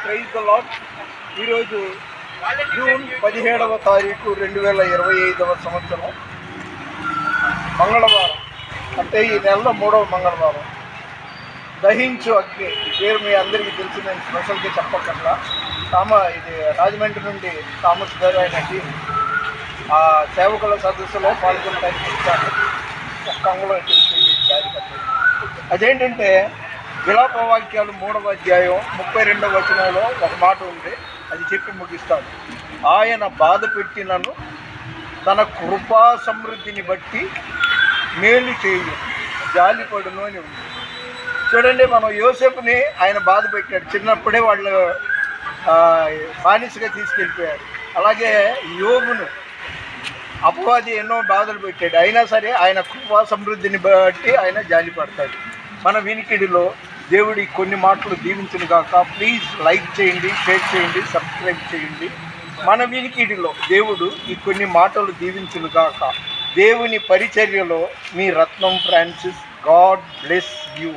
Praise the Lord. ఈరోజు June 17వ తారీఖు 2025వ సంవత్సరం మంగళవారం, అంటే ఈ నెలలో 3వ మంగళవారం. దహించు అగ్ని పేరు మీ అందరికీ తెలిసి నేను స్పెషల్గా చెప్పకుండా ఇది రాజమండ్రి నుండి థామస్ గారు ఆయన టీం ఆ సేవకుల సదస్సులో పాల్గొనడానికి ఇచ్చాను. ఒక్క అంగంలో తెలిసింది దారి కట్టేది. అదేంటంటే విలాపవాక్యాలు 3వ అధ్యాయం 32వ వచనంలో ఒక మాట ఉంది, అది చెప్పి ముగిస్తాను. ఆయన బాధ పెట్టినను తన కృపా సమృద్ధిని బట్టి మేలు చేయు, జాలిపడును అని ఉంది. చూడండి, మనం యోసేపుని ఆయన బాధ పెట్టాడు, చిన్నప్పుడే వాళ్ళు బానిసగా తీసుకెళ్ళిపోయారు. అలాగే యోబును అపవాది ఎన్నో బాధలు పెట్టాడు, అయినా సరే ఆయన కృపా సమృద్ధిని బట్టి ఆయన జాలి పడతాడు. మన వినికిడిలో దేవుడి కొన్ని మాటలు దీవించును గాక. ప్లీజ్ లైక్ చేయండి, షేర్ చేయండి, సబ్స్క్రైబ్ చేయండి. మన వినికిడిలో దేవుడు ఈ కొన్ని మాటలు దీవించును గాక. దేవుని పరిచర్యలో మీ రత్నం ఫ్రాన్సిస్. God bless you.